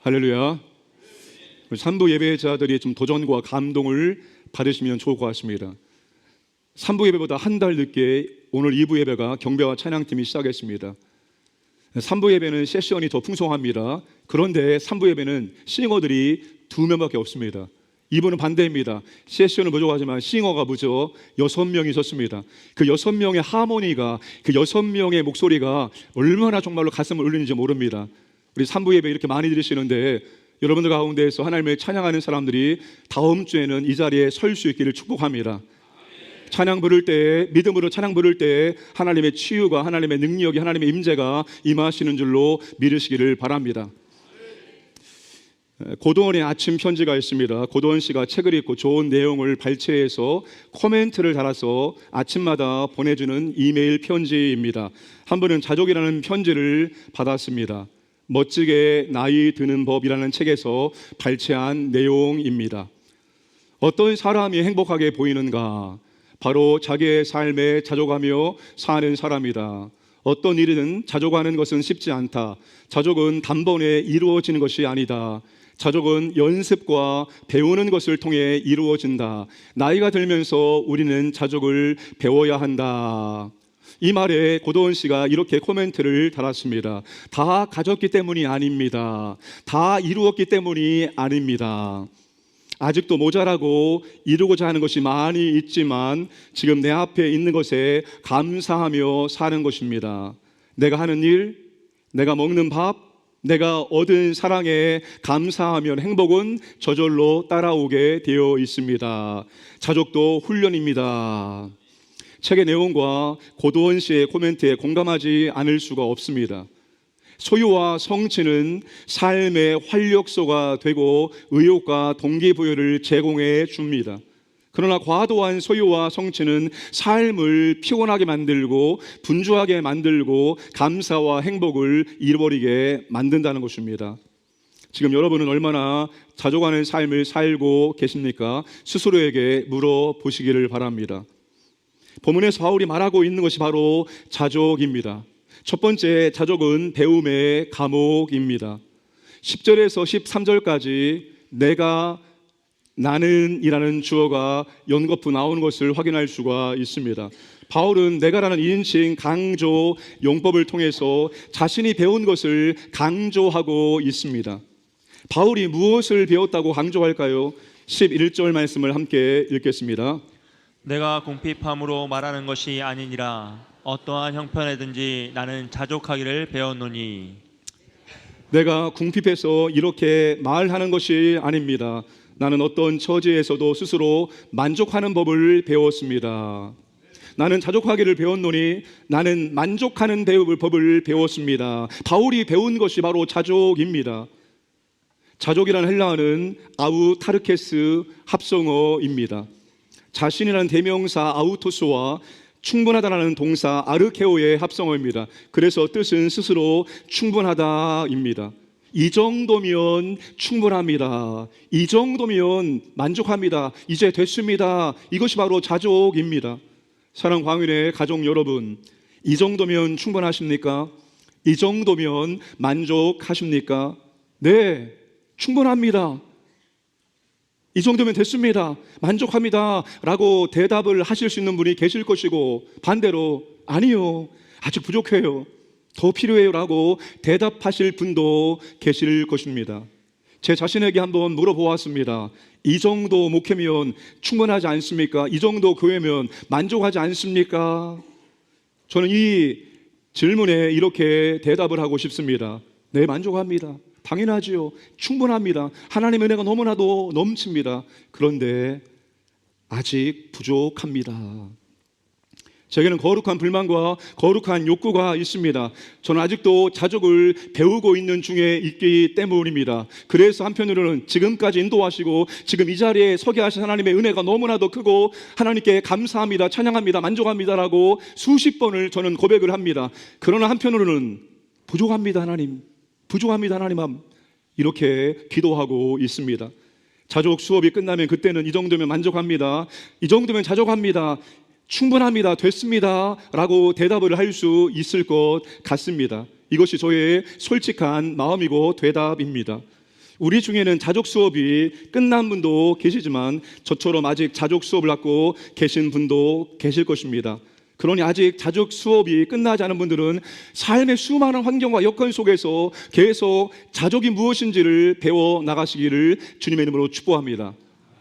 할렐루야. 산부 예배자들이 좀 도전과 감동을 받으시면 좋을 것 같습니다. 산부 예배보다 한 달 늦게 오늘 2부 예배가 경배와 찬양팀이 시작했습니다. 산부 예배는 세션이 더 풍성합니다. 그런데 산부 예배는 싱어들이 2명밖에 없습니다. 2부는 반대입니다. 세션은 부족하지만 싱어가 무려 6명이 섰습니다. 그 6명의 하모니가, 그 6명의 목소리가 얼마나 정말로 가슴을 울리는지 모릅니다. 우리 산부 예배 이렇게 많이 들으시는데 여러분들 가운데에서 하나님을 찬양하는 사람들이 다음 주에는 이 자리에 설 수 있기를 축복합니다. 찬양 부를 때, 믿음으로 찬양 부를 때 하나님의 치유가, 하나님의 능력이, 하나님의 임재가 임하시는 줄로 믿으시기를 바랍니다. 고도원의 아침 편지가 있습니다. 고도원 씨가 책을 읽고 좋은 내용을 발췌해서 코멘트를 달아서 아침마다 보내주는 이메일 편지입니다. 한 분은 자족이라는 편지를 받았습니다. 멋지게 나이 드는 법이라는 책에서 발췌한 내용입니다. 어떤 사람이 행복하게 보이는가? 바로 자기의 삶에 자족하며 사는 사람이다. 어떤 일이든 자족하는 것은 쉽지 않다. 자족은 단번에 이루어지는 것이 아니다. 자족은 연습과 배우는 것을 통해 이루어진다. 나이가 들면서 우리는 자족을 배워야 한다. 이 말에 고도원 씨가 이렇게 코멘트를 달았습니다. 다 가졌기 때문이 아닙니다. 다 이루었기 때문이 아닙니다. 아직도 모자라고 이루고자 하는 것이 많이 있지만 지금 내 앞에 있는 것에 감사하며 사는 것입니다. 내가 하는 일, 내가 먹는 밥, 내가 얻은 사랑에 감사하면 행복은 저절로 따라오게 되어 있습니다. 자족도 훈련입니다. 책의 내용과 고도원 씨의 코멘트에 공감하지 않을 수가 없습니다. 소유와 성취는 삶의 활력소가 되고 의욕과 동기부여를 제공해 줍니다. 그러나 과도한 소유와 성취는 삶을 피곤하게 만들고 분주하게 만들고 감사와 행복을 잃어버리게 만든다는 것입니다. 지금 여러분은 얼마나 자족하는 삶을 살고 계십니까? 스스로에게 물어보시기를 바랍니다. 본문에서 바울이 말하고 있는 것이 바로 자족입니다. 첫 번째, 자족은 배움의 과목입니다. 10절에서 13절까지 내가, 나는 이라는 주어가 연거푸 나오는 것을 확인할 수가 있습니다. 바울은 내가라는 2인칭 강조 용법을 통해서 자신이 배운 것을 강조하고 있습니다. 바울이 무엇을 배웠다고 강조할까요? 11절 말씀을 함께 읽겠습니다. 내가 궁핍함으로 말하는 것이 아니니라. 어떠한 형편에든지 나는 자족하기를 배웠노니. 내가 궁핍해서 이렇게 말하는 것이 아닙니다. 나는 어떤 처지에서도 스스로 만족하는 법을 배웠습니다. 나는 자족하기를 배웠노니 나는 만족하는 법을 배웠습니다. 바울이 배운 것이 바로 자족입니다. 자족이라는 헬라어는 아우타르케스 합성어입니다. 자신이라는 대명사 아우토스와 충분하다라는 동사 아르케오의 합성어입니다. 그래서 뜻은 스스로 충분하다입니다. 이 정도면 충분합니다. 이 정도면 만족합니다. 이제 됐습니다. 이것이 바로 자족입니다. 사랑 광윤의 가족 여러분, 이 정도면 충분하십니까? 이 정도면 만족하십니까? 네, 충분합니다. 이 정도면 됐습니다. 만족합니다. 라고 대답을 하실 수 있는 분이 계실 것이고, 반대로 아니요, 아직 부족해요, 더 필요해요 라고 대답하실 분도 계실 것입니다. 제 자신에게 한번 물어보았습니다. 이 정도 목회면 충분하지 않습니까? 이 정도 교회면 만족하지 않습니까? 저는 이 질문에 이렇게 대답을 하고 싶습니다. 네, 만족합니다. 당연하지요. 충분합니다. 하나님의 은혜가 너무나도 넘칩니다. 그런데 아직 부족합니다. 제게는 거룩한 불만과 거룩한 욕구가 있습니다. 저는 아직도 자족을 배우고 있는 중에 있기 때문입니다. 그래서 한편으로는 지금까지 인도하시고 지금 이 자리에 서게 하신 하나님의 은혜가 너무나도 크고 하나님께 감사합니다, 찬양합니다, 만족합니다라고 수십 번을 저는 고백을 합니다. 그러나 한편으로는 부족합니다 하나님, 부족합니다 하나님, 이렇게 기도하고 있습니다. 자족 수업이 끝나면 그때는 이 정도면 만족합니다, 이 정도면 자족합니다, 충분합니다, 됐습니다 라고 대답을 할 수 있을 것 같습니다. 이것이 저의 솔직한 마음이고 대답입니다. 우리 중에는 자족 수업이 끝난 분도 계시지만 저처럼 아직 자족 수업을 갖고 계신 분도 계실 것입니다. 그러니 아직 자족 수업이 끝나지 않은 분들은 삶의 수많은 환경과 여건 속에서 계속 자족이 무엇인지를 배워 나가시기를 주님의 이름으로 축복합니다.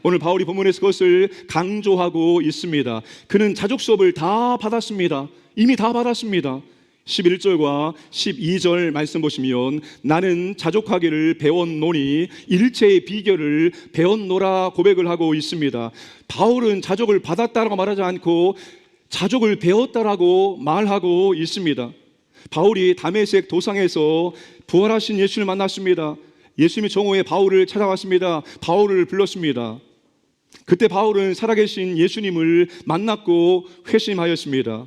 오늘 바울이 본문에서 그것을 강조하고 있습니다. 그는 자족 수업을 다 받았습니다. 이미 다 받았습니다. 11절과 12절 말씀 보시면 나는 자족하기를 배웠노니 일체의 비결을 배웠노라 고백을 하고 있습니다. 바울은 자족을 받았다라고 말하지 않고 자족을 배웠다라고 말하고 있습니다. 바울이 다메섹 도상에서 부활하신 예수를 만났습니다. 예수님이 정오에 바울을 찾아왔습니다. 바울을 불렀습니다. 그때 바울은 살아계신 예수님을 만났고 회심하였습니다.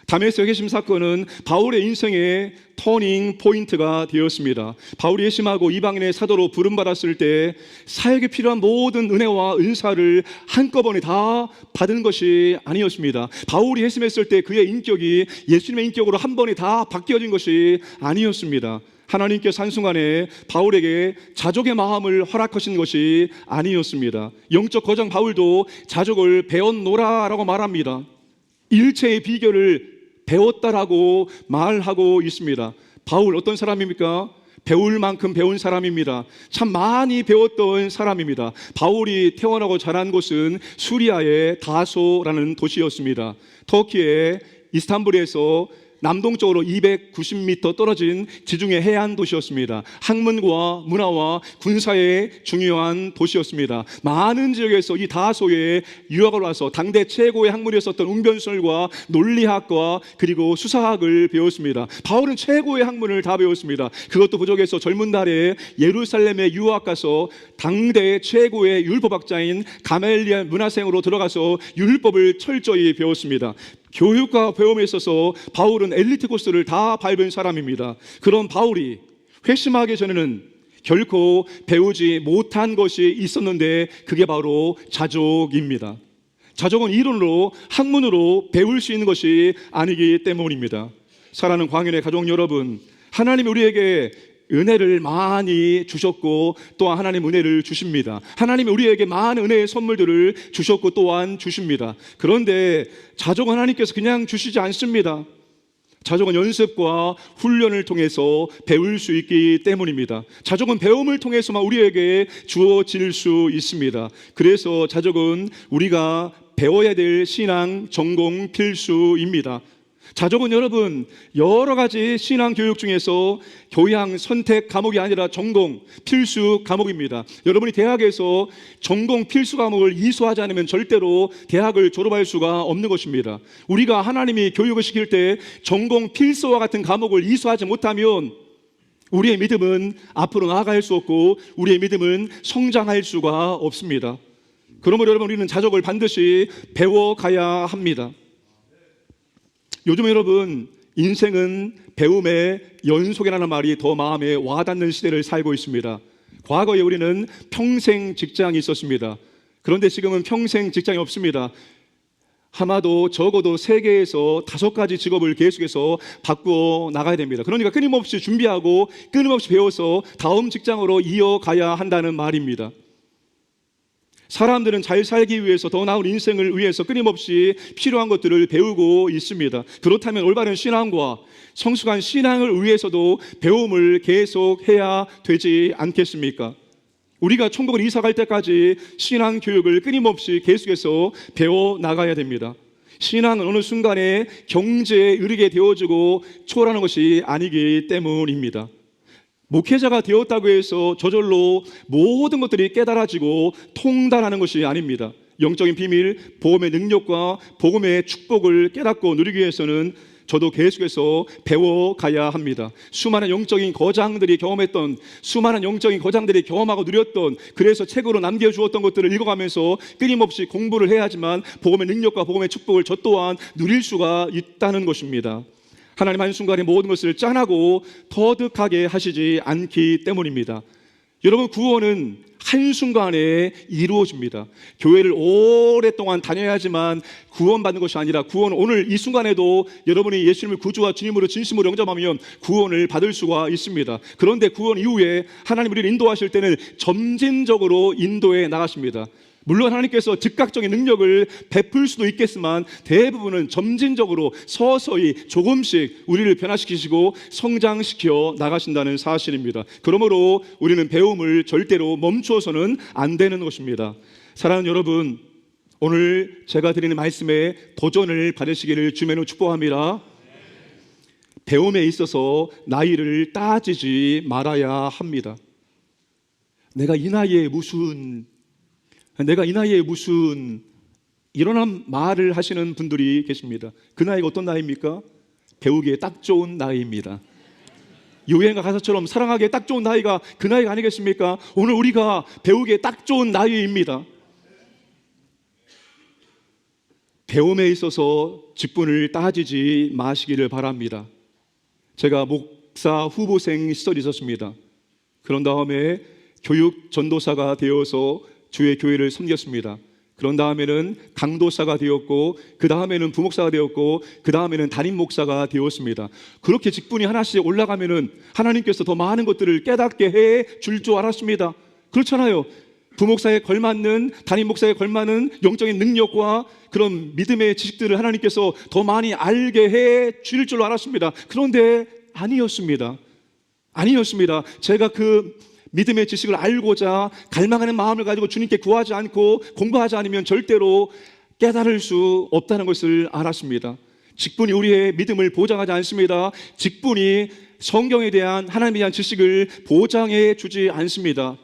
다메섹 회심 사건은 바울의 인생의 터닝 포인트가 되었습니다. 바울이 회심하고 이방인의 사도로 부름받았을 때 사역에 필요한 모든 은혜와 은사를 한꺼번에 다 받은 것이 아니었습니다. 바울이 회심했을 때 그의 인격이 예수님의 인격으로 한 번에 다 바뀌어진 것이 아니었습니다. 하나님께서 한순간에 바울에게 자족의 마음을 허락하신 것이 아니었습니다. 영적 거장 바울도 자족을 배웠노라라고 말합니다. 일체의 비결을 배웠다라고 말하고 있습니다. 바울 어떤 사람입니까? 배울 만큼 배운 사람입니다. 참 많이 배웠던 사람입니다. 바울이 태어나고 자란 곳은 수리아의 다소라는 도시였습니다. 터키의 이스탄불에서 남동쪽으로 290m 떨어진 지중해 해안 도시였습니다. 학문과 문화와 군사의 중요한 도시였습니다. 많은 지역에서 이 다소에 유학을 와서 당대 최고의 학문이었었던 웅변설과 논리학과 그리고 수사학을 배웠습니다. 바울은 최고의 학문을 다 배웠습니다. 그것도 부족해서 젊은 날에 예루살렘에 유학 가서 당대 최고의 율법학자인 가멜리엘 문화생으로 들어가서 율법을 철저히 배웠습니다. 교육과 배움에 있어서 바울은 엘리트 코스를 다 밟은 사람입니다. 그런 바울이 회심하기 전에는 결코 배우지 못한 것이 있었는데 그게 바로 자족입니다. 자족은 이론으로 학문으로 배울 수 있는 것이 아니기 때문입니다. 사랑하는 광연의 가족 여러분, 하나님이 우리에게 은혜를 많이 주셨고 또한 하나님 은혜를 주십니다. 하나님이 우리에게 많은 은혜의 선물들을 주셨고 또한 주십니다. 그런데 자족은 하나님께서 그냥 주시지 않습니다. 자족은 연습과 훈련을 통해서 배울 수 있기 때문입니다. 자족은 배움을 통해서만 우리에게 주어질 수 있습니다. 그래서 자족은 우리가 배워야 될 신앙 전공 필수입니다. 자족은 여러분 여러 가지 신앙 교육 중에서 교양 선택 과목이 아니라 전공 필수 과목입니다. 여러분이 대학에서 전공 필수 과목을 이수하지 않으면 절대로 대학을 졸업할 수가 없는 것입니다. 우리가 하나님이 교육을 시킬 때 전공 필수와 같은 과목을 이수하지 못하면 우리의 믿음은 앞으로 나아갈 수 없고 우리의 믿음은 성장할 수가 없습니다. 그러므로 여러분 우리는 자족을 반드시 배워가야 합니다. 요즘 여러분 인생은 배움의 연속이라는 말이 더 마음에 와닿는 시대를 살고 있습니다. 과거에 우리는 평생 직장이 있었습니다. 그런데 지금은 평생 직장이 없습니다. 아마도 적어도 세계에서 5가지 직업을 계속해서 바꾸어 나가야 됩니다. 그러니까 끊임없이 준비하고 끊임없이 배워서 다음 직장으로 이어가야 한다는 말입니다. 사람들은 잘 살기 위해서 더 나은 인생을 위해서 끊임없이 필요한 것들을 배우고 있습니다. 그렇다면 올바른 신앙과 성숙한 신앙을 위해서도 배움을 계속해야 되지 않겠습니까? 우리가 천국을 이사 갈 때까지 신앙 교육을 끊임없이 계속해서 배워 나가야 됩니다. 신앙은 어느 순간에 경제에 이르게 되어지고 초월하는 것이 아니기 때문입니다. 목회자가 되었다고 해서 저절로 모든 것들이 깨달아지고 통달하는 것이 아닙니다. 영적인 비밀, 복음의 능력과 복음의 축복을 깨닫고 누리기 위해서는 저도 계속해서 배워가야 합니다. 수많은 영적인 거장들이 경험했던, 수많은 영적인 거장들이 경험하고 누렸던, 그래서 책으로 남겨주었던 것들을 읽어가면서 끊임없이 공부를 해야 하지만 복음의 능력과 복음의 축복을 저 또한 누릴 수가 있다는 것입니다. 하나님 한순간에 모든 것을 짠하고 터득하게 하시지 않기 때문입니다. 여러분, 구원은 한순간에 이루어집니다. 교회를 오랫동안 다녀야지만 구원받는 것이 아니라, 구원은 오늘 이 순간에도 여러분이 예수님을 구주와 주님으로 진심으로 영접하면 구원을 받을 수가 있습니다. 그런데 구원 이후에 하나님 우리를 인도하실 때는 점진적으로 인도해 나가십니다. 물론 하나님께서 즉각적인 능력을 베풀 수도 있겠지만 대부분은 점진적으로 서서히 조금씩 우리를 변화시키시고 성장시켜 나가신다는 사실입니다. 그러므로 우리는 배움을 절대로 멈추어서는 안 되는 것입니다. 사랑하는 여러분, 오늘 제가 드리는 말씀에 도전을 받으시기를 주님으로 축복합니다. 배움에 있어서 나이를 따지지 말아야 합니다. 내가 이 나이에 무슨 이런 말을 하시는 분들이 계십니다. 그 나이가 어떤 나이입니까? 배우기에 딱 좋은 나이입니다. 유행가 가사처럼 사랑하기에 딱 좋은 나이가 그 나이가 아니겠습니까? 오늘 우리가 배우기에 딱 좋은 나이입니다. 배움에 있어서 직분을 따지지 마시기를 바랍니다. 제가 목사 후보생 시절이 있었습니다. 그런 다음에 교육 전도사가 되어서 주의 교회를 섬겼습니다. 그런 다음에는 강도사가 되었고, 그 다음에는 부목사가 되었고, 그 다음에는 담임 목사가 되었습니다. 그렇게 직분이 하나씩 올라가면은 하나님께서 더 많은 것들을 깨닫게 해 줄 줄 알았습니다. 그렇잖아요. 부목사에 걸맞는, 담임 목사에 걸맞는 영적인 능력과 그런 믿음의 지식들을 하나님께서 더 많이 알게 해 줄 줄 알았습니다. 그런데 아니었습니다. 제가 그 믿음의 지식을 알고자 갈망하는 마음을 가지고 주님께 구하지 않고 공부하지 않으면 절대로 깨달을 수 없다는 것을 알았습니다. 직분이 우리의 믿음을 보장하지 않습니다. 직분이 성경에 대한, 하나님에 대한 지식을 보장해 주지 않습니다.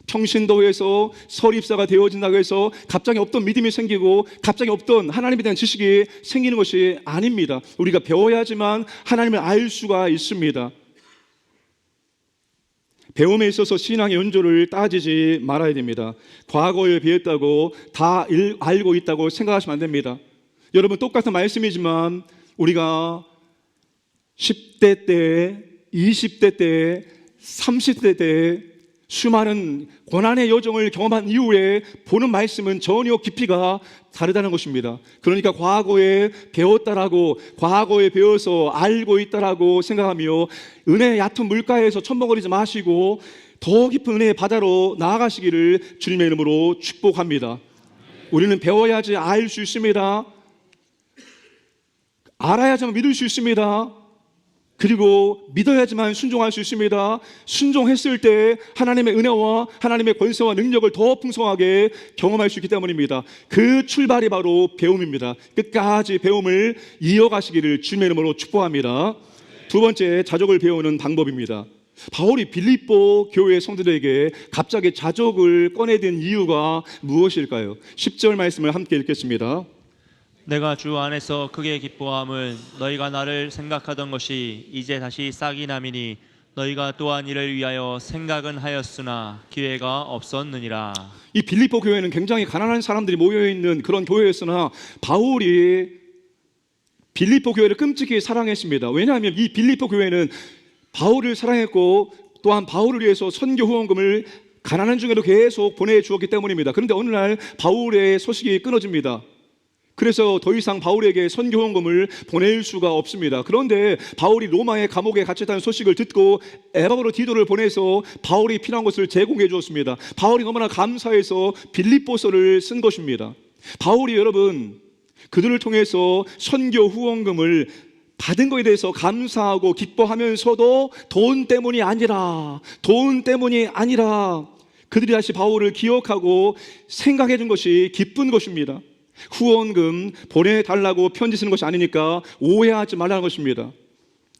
평신도에서 설립사가 되어진다고 해서 갑자기 없던 믿음이 생기고 갑자기 없던 하나님에 대한 지식이 생기는 것이 아닙니다. 우리가 배워야지만 하나님을 알 수가 있습니다. 배움에 있어서 신앙의 연조를 따지지 말아야 됩니다. 과거에 배웠다고 다 알고 있다고 생각하시면 안 됩니다. 여러분, 똑같은 말씀이지만 우리가 10대 때, 20대 때, 30대 때 수많은 고난의 여정을 경험한 이후에 보는 말씀은 전혀 깊이가 다르다는 것입니다. 그러니까 과거에 배웠다라고, 과거에 배워서 알고 있다라고 생각하며 은혜의 얕은 물가에서 첨벙거리지 마시고 더 깊은 은혜의 바다로 나아가시기를 주님의 이름으로 축복합니다. 우리는 배워야지 알 수 있습니다. 알아야지만 믿을 수 있습니다. 그리고 믿어야지만 순종할 수 있습니다. 순종했을 때 하나님의 은혜와 하나님의 권세와 능력을 더 풍성하게 경험할 수 있기 때문입니다. 그 출발이 바로 배움입니다. 끝까지 배움을 이어가시기를 주님의 이름으로 축복합니다. 두 번째, 자족을 배우는 방법입니다. 바울이 빌립보 교회 성도들에게 갑자기 자족을 꺼내든 이유가 무엇일까요? 10절 말씀을 함께 읽겠습니다. 내가 주 안에서 크게 기뻐함은 너희가 나를 생각하던 것이 이제 다시 싹이 남이니 너희가 또한 이를 위하여 생각은 하였으나 기회가 없었느니라. 이 빌립보 교회는 굉장히 가난한 사람들이 모여있는 그런 교회였으나 바울이 빌립보 교회를 끔찍히 사랑했습니다. 왜냐하면 이 빌립보 교회는 바울을 사랑했고 또한 바울을 위해서 선교 후원금을 가난한 중에도 계속 보내주었기 때문입니다. 그런데 어느 날 바울의 소식이 끊어집니다. 그래서 더 이상 바울에게 선교 후원금을 보낼 수가 없습니다. 그런데 바울이 로마의 감옥에 갇혔다는 소식을 듣고 에바브로 디도를 보내서 바울이 필요한 것을 제공해 주었습니다. 바울이 너무나 감사해서 빌립보서를 쓴 것입니다. 바울이 여러분, 그들을 통해서 선교 후원금을 받은 것에 대해서 감사하고 기뻐하면서도 돈 때문이 아니라 그들이 다시 바울을 기억하고 생각해 준 것이 기쁜 것입니다. 후원금 보내달라고 편지 쓰는 것이 아니니까 오해하지 말라는 것입니다.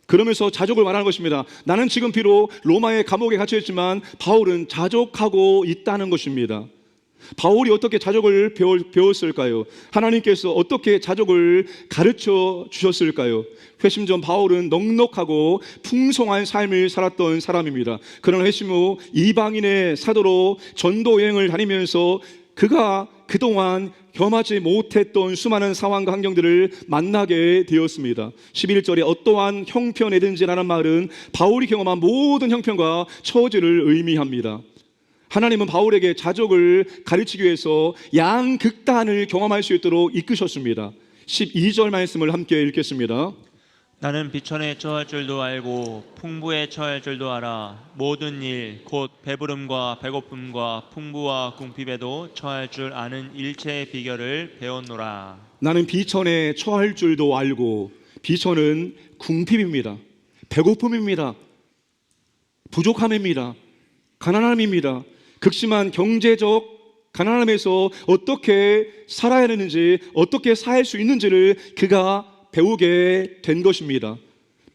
그러면서 자족을 말하는 것입니다. 나는 지금 비록 로마의 감옥에 갇혀있지만 바울은 자족하고 있다는 것입니다. 바울이 어떻게 자족을 배웠을까요? 하나님께서 어떻게 자족을 가르쳐 주셨을까요? 회심 전 바울은 넉넉하고 풍성한 삶을 살았던 사람입니다. 그러나 회심 후 이방인의 사도로 전도 여행을 다니면서 그가 그동안 경험하지 못했던 수많은 상황과 환경들을 만나게 되었습니다. 11절에 어떠한 형편이든지라는 말은 바울이 경험한 모든 형편과 처지를 의미합니다. 하나님은 바울에게 자족을 가르치기 위해서 양극단을 경험할 수 있도록 이끄셨습니다. 12절 말씀을 함께 읽겠습니다. 나는 비천에 처할 줄도 알고 풍부에 처할 줄도 알아. 모든 일 곧 배부름과 배고픔과 풍부와 궁핍에도 처할 줄 아는 일체의 비결을 배웠노라. 나는 비천에 처할 줄도 알고, 비천은 궁핍입니다. 배고픔입니다. 부족함입니다. 가난함입니다. 극심한 경제적 가난함에서 어떻게 살아야 되는지, 어떻게 살 수 있는지를 그가 배우게 된 것입니다.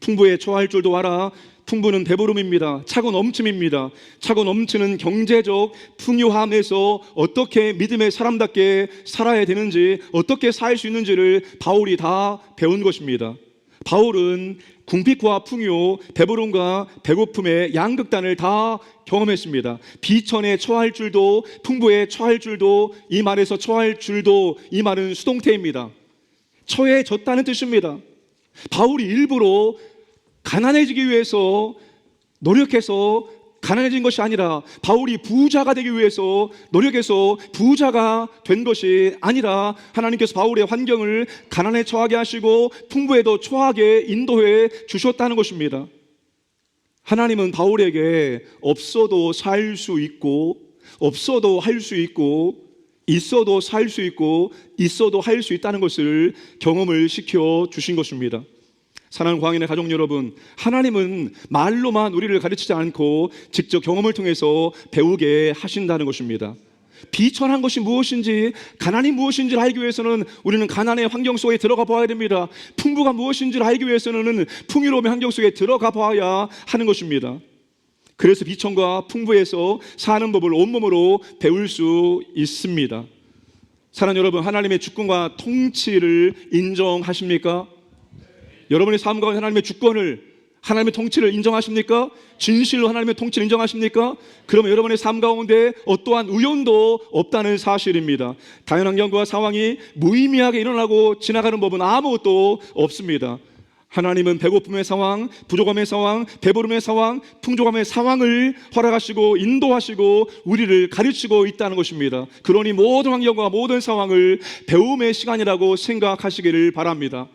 풍부에 처할 줄도 알아. 풍부는 배부름입니다. 차고 넘침입니다. 차고 넘치는 경제적 풍요함에서 어떻게 믿음의 사람답게 살아야 되는지, 어떻게 살 수 있는지를 바울이 다 배운 것입니다. 바울은 궁핍과 풍요, 배부름과 배고픔의 양극단을 다 경험했습니다. 비천에 처할 줄도, 풍부에 처할 줄도, 이 말에서 처할 줄도, 이 말은 수동태입니다. 처해졌다는 뜻입니다. 바울이 일부러 가난해지기 위해서 노력해서 가난해진 것이 아니라, 바울이 부자가 되기 위해서 노력해서 부자가 된 것이 아니라, 하나님께서 바울의 환경을 가난에 처하게 하시고 풍부에도 처하게 인도해 주셨다는 것입니다. 하나님은 바울에게 없어도 살 수 있고, 없어도 할 수 있고, 있어도 살 수 있고, 있어도 할 수 있다는 것을 경험을 시켜 주신 것입니다. 사랑하는 광인의 가족 여러분, 하나님은 말로만 우리를 가르치지 않고 직접 경험을 통해서 배우게 하신다는 것입니다. 비천한 것이 무엇인지, 가난이 무엇인지를 알기 위해서는 우리는 가난의 환경 속에 들어가 봐야 됩니다. 풍부가 무엇인지를 알기 위해서는 풍요로움의 환경 속에 들어가 봐야 하는 것입니다. 그래서 비천과 풍부에서 사는 법을 온몸으로 배울 수 있습니다. 사랑하는 여러분, 하나님의 주권과 통치를 인정하십니까? 여러분의 삶 가운데 하나님의 주권을, 하나님의 통치를 인정하십니까? 진실로 하나님의 통치를 인정하십니까? 그러면 여러분의 삶 가운데 어떠한 우연도 없다는 사실입니다. 자연환경과 상황이 무의미하게 일어나고 지나가는 법은 아무것도 없습니다. 하나님은 배고픔의 상황, 부족함의 상황, 배부름의 상황, 풍족함의 상황을 허락하시고 인도하시고 우리를 가르치고 있다는 것입니다. 그러니 모든 환경과 모든 상황을 배움의 시간이라고 생각하시기를 바랍니다.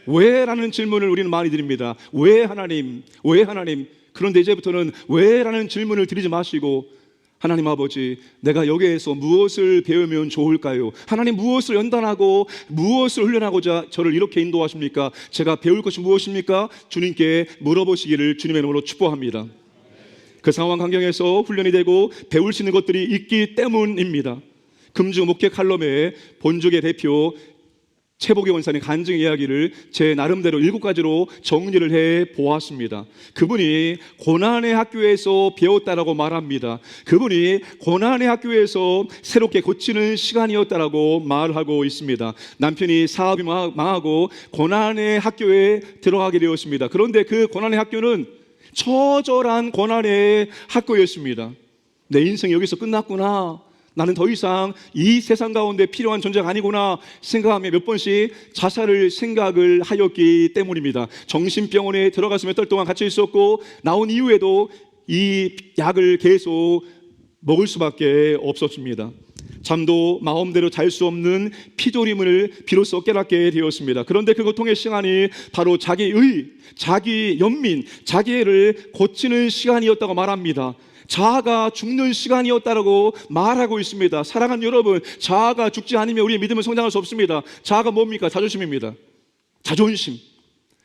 왜? 라는 질문을 우리는 많이 드립니다. 왜 하나님? 왜 하나님? 그런데 이제부터는 왜? 라는 질문을 드리지 마시고, 하나님 아버지, 내가 여기에서 무엇을 배우면 좋을까요? 하나님, 무엇을 연단하고 무엇을 훈련하고자 저를 이렇게 인도하십니까? 제가 배울 것이 무엇입니까? 주님께 물어보시기를 주님의 이름으로 축복합니다. 그 상황 환경에서 훈련이 되고 배울 수 있는 것들이 있기 때문입니다. 금주 목회 칼럼의 본족의 대표 최복의 원사님 간증 이야기를 제 나름대로 7가지로 정리를 해 보았습니다. 그분이 고난의 학교에서 배웠다라고 말합니다. 그분이 고난의 학교에서 새롭게 고치는 시간이었다라고 말하고 있습니다. 남편이 사업이 망하고 고난의 학교에 들어가게 되었습니다. 그런데 그 고난의 학교는 처절한 고난의 학교였습니다. 내 인생이 여기서 끝났구나, 나는 더 이상 이 세상 가운데 필요한 존재가 아니구나 생각하며 몇 번씩 자살을 생각을 하였기 때문입니다. 정신병원에 들어가서 몇 달 동안 갇혀 있었고, 나온 이후에도 이 약을 계속 먹을 수밖에 없었습니다. 잠도 마음대로 잘 수 없는 피조림을 비로소 깨닫게 되었습니다. 그런데 그 고통의 시간이 바로 자기 연민, 자기를 고치는 시간이었다고 말합니다. 자아가 죽는 시간이었다고 말하고 있습니다. 사랑하는 여러분, 자아가 죽지 않으면 우리의 믿음은 성장할 수 없습니다. 자아가 뭡니까? 자존심입니다. 자존심.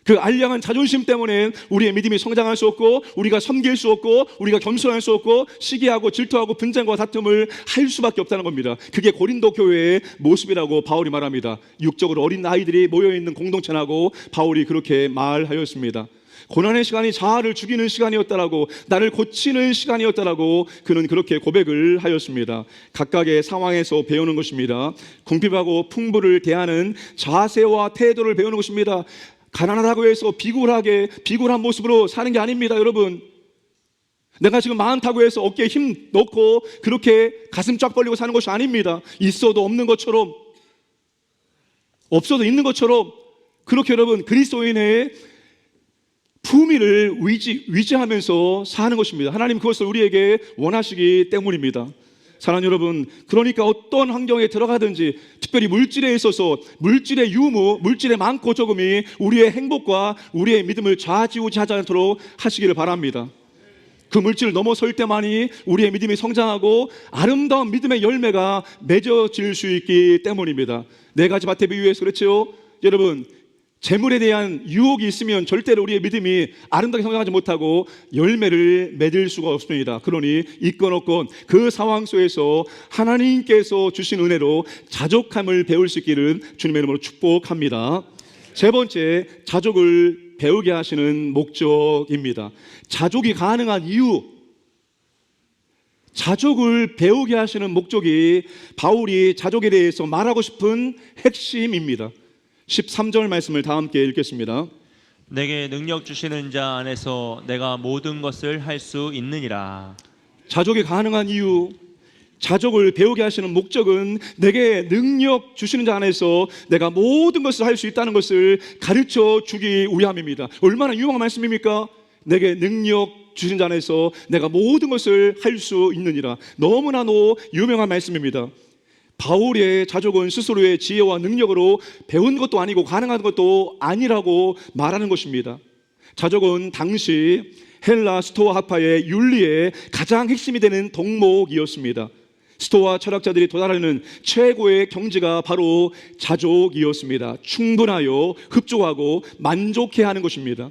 그 알량한 자존심 때문에 우리의 믿음이 성장할 수 없고, 우리가 섬길 수 없고, 우리가 겸손할 수 없고, 시기하고 질투하고 분쟁과 다툼을 할 수밖에 없다는 겁니다. 그게 고린도 교회의 모습이라고 바울이 말합니다. 육적으로 어린 아이들이 모여있는 공동체라고 바울이 그렇게 말하였습니다. 고난의 시간이 자아를 죽이는 시간이었다라고, 나를 고치는 시간이었다라고 그는 그렇게 고백을 하였습니다. 각각의 상황에서 배우는 것입니다. 궁핍하고 풍부를 대하는 자세와 태도를 배우는 것입니다. 가난하다고 해서 비굴한 모습으로 사는 게 아닙니다. 여러분, 내가 지금 많다고 해서 어깨에 힘 넣고 그렇게 가슴 쫙 벌리고 사는 것이 아닙니다. 있어도 없는 것처럼, 없어도 있는 것처럼, 그렇게 여러분 그리스도인의 품위를 위지하면서 사는 것입니다. 하나님 그것을 우리에게 원하시기 때문입니다. 사랑하는 여러분, 그러니까 어떤 환경에 들어가든지 특별히 물질에 있어서 물질의 유무, 물질의 많고 적음이 우리의 행복과 우리의 믿음을 좌지우지하지 않도록 하시기를 바랍니다. 그 물질을 넘어설 때만이 우리의 믿음이 성장하고 아름다운 믿음의 열매가 맺어질 수 있기 때문입니다. 네 가지 밭에 비유해서 그렇죠. 여러분, 재물에 대한 유혹이 있으면 절대로 우리의 믿음이 아름답게 성장하지 못하고 열매를 맺을 수가 없습니다. 그러니 있건 없건 그 상황 속에서 하나님께서 주신 은혜로 자족함을 배울 수 있기를 주님의 이름으로 축복합니다. 세 번째, 자족을 배우게 하시는 목적입니다. 자족이 가능한 이유, 자족을 배우게 하시는 목적이 바울이 자족에 대해서 말하고 싶은 핵심입니다. 13절 말씀을 다 함께 읽겠습니다. 내게 능력 주시는 자 안에서 내가 모든 것을 할 수 있느니라. 자족이 가능한 이유, 자족을 배우게 하시는 목적은 내게 능력 주시는 자 안에서 내가 모든 것을 할 수 있다는 것을 가르쳐 주기 위함입니다. 얼마나 유명한 말씀입니까? 내게 능력 주신 자 안에서 내가 모든 것을 할 수 있느니라. 너무나도 유명한 말씀입니다. 바울의 자족은 스스로의 지혜와 능력으로 배운 것도 아니고 가능한 것도 아니라고 말하는 것입니다. 자족은 당시 헬라 스토아 학파의 윤리의 가장 핵심이 되는 덕목이었습니다. 스토아 철학자들이 도달하는 최고의 경지가 바로 자족이었습니다. 충분하여 흡족하고 만족해야 하는 것입니다.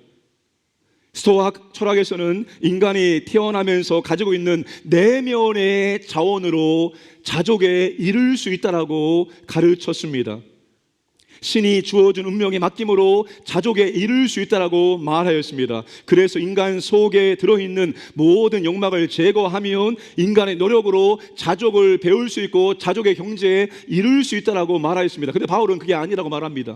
스토아 철학에서는 인간이 태어나면서 가지고 있는 내면의 자원으로 자족에 이를 수 있다라고 가르쳤습니다. 신이 주어준 운명의 맡김으로 자족에 이를 수 있다라고 말하였습니다. 그래서 인간 속에 들어있는 모든 욕망을 제거하면 인간의 노력으로 자족을 배울 수 있고 자족의 경지에 이를 수 있다라고 말하였습니다. 그런데 바울은 그게 아니라고 말합니다.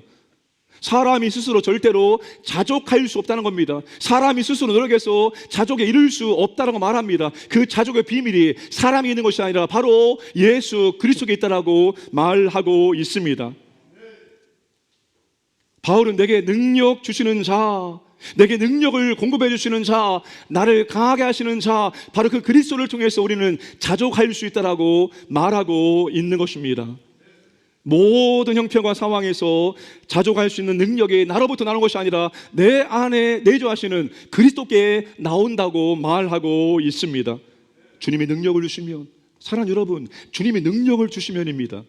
사람이 스스로 절대로 자족할 수 없다는 겁니다. 사람이 스스로 노력해서 자족에 이를 수 없다고 말합니다. 그 자족의 비밀이 사람이 있는 것이 아니라 바로 예수 그리스도에 있다라고 말하고 있습니다. 바울은 내게 능력 주시는 자, 내게 능력을 공급해 주시는 자, 나를 강하게 하시는 자, 바로 그 그리스도를 통해서 우리는 자족할 수 있다라고 말하고 있는 것입니다. 모든 형편과 상황에서 자족할 수 있는 능력이 나로부터 나오는 것이 아니라 내 안에 내주하시는 그리스도께 나온다고 말하고 있습니다. 주님이 능력을 주시면, 사랑하는 여러분, 주님이 능력을 주시면입니다.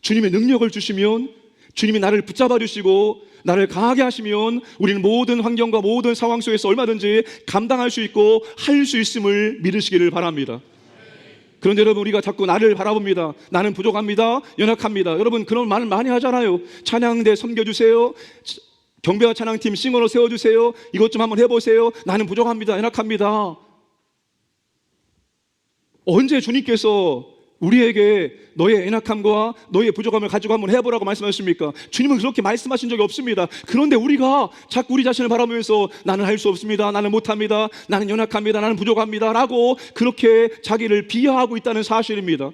주님이 능력을 주시면, 주님이 나를 붙잡아 주시고 나를 강하게 하시면 우리는 모든 환경과 모든 상황 속에서 얼마든지 감당할 수 있고 할 수 있음을 믿으시기를 바랍니다. 그런데 여러분, 우리가 자꾸 나를 바라봅니다. 나는 부족합니다. 연약합니다. 여러분, 그런 말을 많이 하잖아요. 찬양대 섬겨주세요. 경배와 찬양팀 싱어로 세워주세요. 이것 좀 한번 해보세요. 나는 부족합니다. 연약합니다. 언제 주님께서 우리에게 너의 연약함과 너의 부족함을 가지고 한번 해보라고 말씀하셨습니까? 주님은 그렇게 말씀하신 적이 없습니다. 그런데 우리가 자꾸 우리 자신을 바라보면서 나는 할 수 없습니다, 나는 못합니다, 나는 연약합니다, 나는 부족합니다 라고 그렇게 자기를 비하하고 있다는 사실입니다.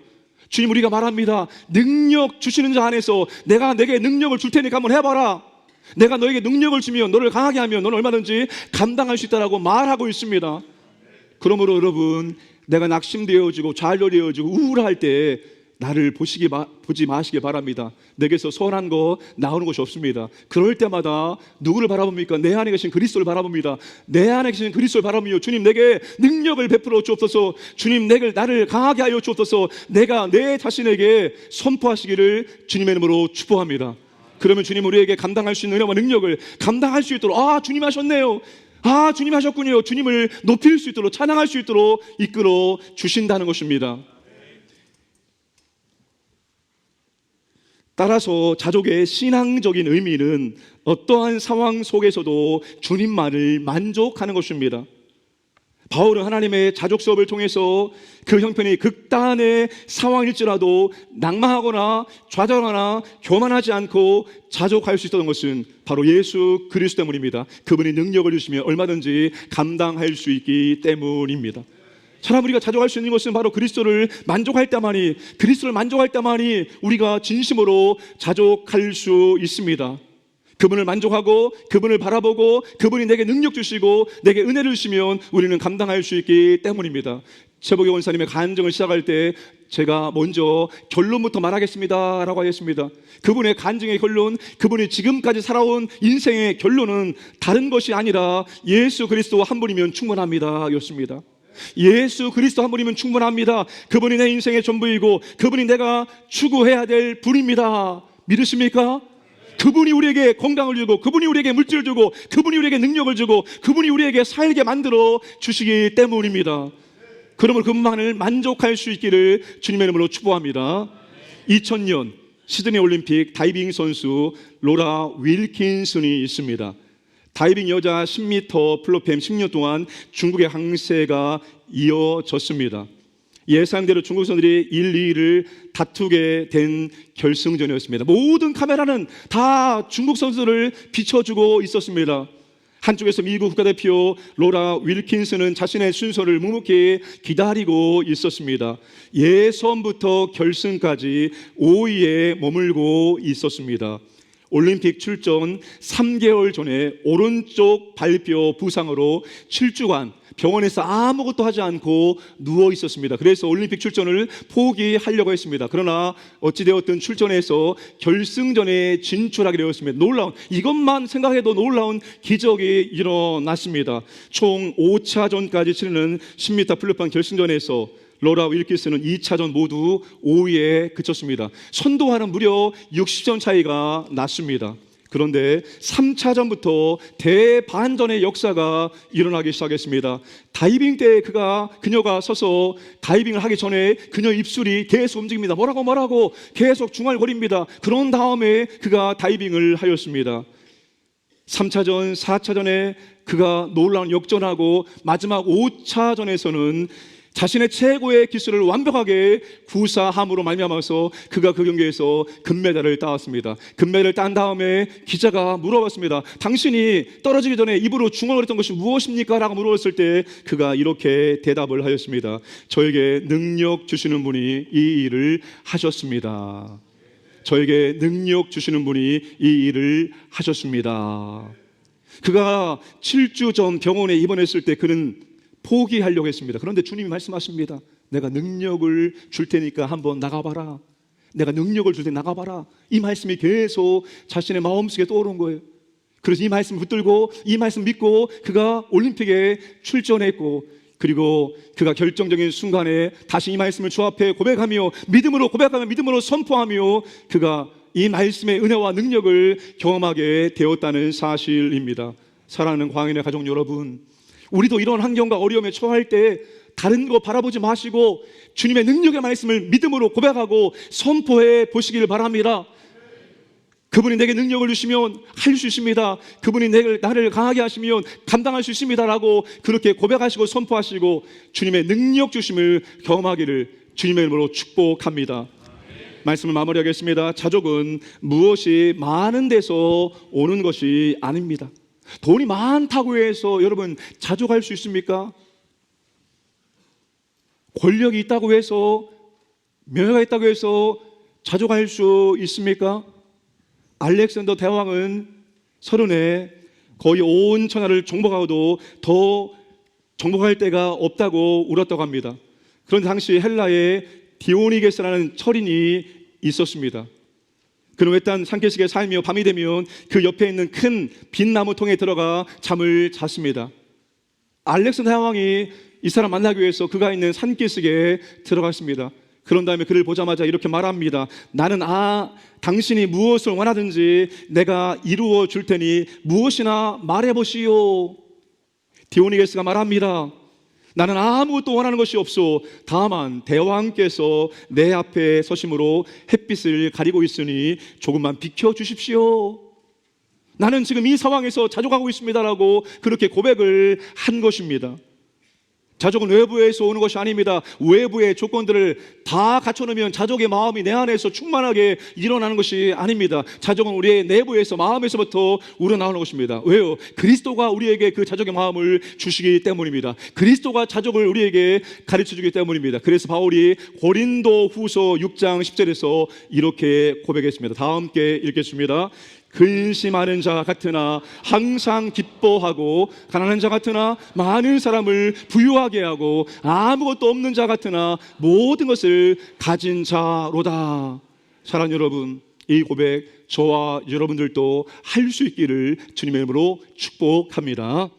주님, 우리가 말합니다. 능력 주시는 자 안에서 내가 내게 능력을 줄 테니까 한번 해봐라. 내가 너에게 능력을 주면, 너를 강하게 하면 너는 얼마든지 감당할 수 있다라고 말하고 있습니다. 그러므로 여러분, 내가 낙심되어지고 좌절되어지고 우울할 때 나를 보지 마시기 바랍니다. 내게서 선한 거 나오는 것이 없습니다. 그럴 때마다 누구를 바라봅니까? 내 안에 계신 그리스도를 바라봅니다. 내 안에 계신 그리스도를 바라보며 주님, 내게 능력을 베풀어 주옵소서. 주님, 나를 강하게 하여 주옵소서. 내가 내 자신에게 선포하시기를 주님의 이름으로 축복합니다. 그러면 주님 우리에게 감당할 수 있는 은혜와 능력을 감당할 수 있도록, 주님 하셨네요, 주님 하셨군요, 주님을 높일 수 있도록, 찬양할 수 있도록 이끌어 주신다는 것입니다. 따라서 자족의 신앙적인 의미는 어떠한 상황 속에서도 주님만을 만족하는 것입니다. 바울은 하나님의 자족 수업을 통해서 그 형편이 극단의 상황일지라도 낭망하거나 좌절하거나 교만하지 않고 자족할 수 있었던 것은 바로 예수 그리스도 때문입니다. 그분이 능력을 주시면 얼마든지 감당할 수 있기 때문입니다. 사람, 우리가 자족할 수 있는 것은 바로 그리스도를 만족할 때만이 우리가 진심으로 자족할 수 있습니다. 그분을 만족하고 그분을 바라보고 그분이 내게 능력 주시고 내게 은혜를 주시면 우리는 감당할 수 있기 때문입니다. 최복의 원사님의 간증을 시작할 때 제가 먼저 결론부터 말하겠습니다 라고 하겠습니다. 그분의 간증의 결론, 그분이 지금까지 살아온 인생의 결론은 다른 것이 아니라 예수 그리스도 한 분이면 충분합니다 였습니다. 예수 그리스도 한 분이면 충분합니다. 그분이 내 인생의 전부이고 그분이 내가 추구해야 될 분입니다. 믿으십니까? 그분이 우리에게 건강을 주고 그분이 우리에게 물질을 주고 그분이 우리에게 능력을 주고 그분이 우리에게 살게 만들어 주시기 때문입니다. 그러므로 그분만을 만족할 수 있기를 주님의 이름으로 축복합니다. 2000년 시드니 올림픽 다이빙 선수 로라 윌킨슨이 있습니다. 다이빙 여자 10m 플로팸 10년 동안 중국의 항세가 이어졌습니다. 예상대로 중국 선수들이 1, 2위를 다투게 된 결승전이었습니다. 모든 카메라는 다 중국 선수를 비춰주고 있었습니다. 한쪽에서 미국 국가대표 로라 윌킨슨은 자신의 순서를 묵묵히 기다리고 있었습니다. 예선부터 결승까지 5위에 머물고 있었습니다. 올림픽 출전 3개월 전에 오른쪽 발뼈 부상으로 7주간 병원에서 아무것도 하지 않고 누워 있었습니다. 그래서 올림픽 출전을 포기하려고 했습니다. 그러나 어찌되었든 출전해서 결승전에 진출하게 되었습니다. 놀라운, 이것만 생각해도 놀라운 기적이 일어났습니다. 총 5차전까지 치르는 10m 플로판 결승전에서 로라 윌킨슨은 2차전 모두 5위에 그쳤습니다. 선두와는 무려 60점 차이가 났습니다. 그런데 3차전부터 대반전의 역사가 일어나기 시작했습니다. 다이빙 때 그녀가 서서 다이빙을 하기 전에 그녀 입술이 계속 움직입니다. 뭐라고 계속 중얼거립니다. 그런 다음에 그가 다이빙을 하였습니다. 3차전, 4차전에 그가 놀라운 역전하고 마지막 5차전에서는 자신의 최고의 기술을 완벽하게 구사함으로 말미암아서 그가 그 경기에서 금메달을 따왔습니다. 금메달을 딴 다음에 기자가 물어봤습니다. 당신이 떨어지기 전에 입으로 중얼거렸던 것이 무엇입니까? 라고 물어봤을 때 그가 이렇게 대답을 하였습니다. 저에게 능력 주시는 분이 이 일을 하셨습니다. 저에게 능력 주시는 분이 이 일을 하셨습니다. 그가 7주 전 병원에 입원했을 때 그는 포기하려고 했습니다. 그런데 주님이 말씀하십니다. 내가 능력을 줄 테니까 한번 나가봐라. 내가 능력을 줄 테니 나가봐라. 이 말씀이 계속 자신의 마음속에 떠오른 거예요. 그래서 이 말씀을 붙들고 이 말씀 믿고 그가 올림픽에 출전했고, 그리고 그가 결정적인 순간에 다시 이 말씀을 주 앞에 고백하며 믿음으로 고백하며 믿음으로 선포하며 그가 이 말씀의 은혜와 능력을 경험하게 되었다는 사실입니다. 사랑하는 광인의 가족 여러분, 우리도 이런 환경과 어려움에 처할 때 다른 거 바라보지 마시고 주님의 능력의 말씀을 믿음으로 고백하고 선포해 보시길 바랍니다. 그분이 내게 능력을 주시면 할 수 있습니다. 그분이 나를 강하게 하시면 감당할 수 있습니다 라고 그렇게 고백하시고 선포하시고 주님의 능력 주심을 경험하기를 주님의 이름으로 축복합니다. 말씀을 마무리하겠습니다. 자족은 무엇이 많은 데서 오는 것이 아닙니다. 돈이 많다고 해서 여러분 자족할 수 있습니까? 권력이 있다고 해서, 명예가 있다고 해서 자족할 수 있습니까? 알렉산더 대왕은 서른에 거의 온 천하를 정복하고도 더 정복할 데가 없다고 울었다고 합니다. 그런 당시 헬라에 디오니게스라는 철인이 있었습니다. 그는 외딴 산기슭에 살며 밤이 되면 그 옆에 있는 큰 빈나무 통에 들어가 잠을 잤습니다. 알렉산더 대왕이 이 사람 만나기 위해서 그가 있는 산기슭에 들어갔습니다. 그런 다음에 그를 보자마자 이렇게 말합니다. 나는 당신이 무엇을 원하든지 내가 이루어 줄 테니 무엇이나 말해보시오. 디오니게스가 말합니다. 나는 아무것도 원하는 것이 없소. 다만 대왕께서 내 앞에 서심으로 햇빛을 가리고 있으니 조금만 비켜주십시오. 나는 지금 이 상황에서 자족하고 있습니다라고 그렇게 고백을 한 것입니다. 자족은 외부에서 오는 것이 아닙니다. 외부의 조건들을 다 갖춰놓으면 자족의 마음이 내 안에서 충만하게 일어나는 것이 아닙니다. 자족은 우리의 내부에서, 마음에서부터 우러나오는 것입니다. 왜요? 그리스도가 우리에게 그 자족의 마음을 주시기 때문입니다. 그리스도가 자족을 우리에게 가르쳐주기 때문입니다. 그래서 바울이 고린도 후서 6장 10절에서 이렇게 고백했습니다. 다 함께 읽겠습니다. 근심하는 자 같으나 항상 기뻐하고 가난한 자 같으나 많은 사람을 부유하게 하고 아무것도 없는 자 같으나 모든 것을 가진 자로다. 사랑하는 여러분, 이 고백 저와 여러분들도 할 수 있기를 주님의 이름으로 축복합니다.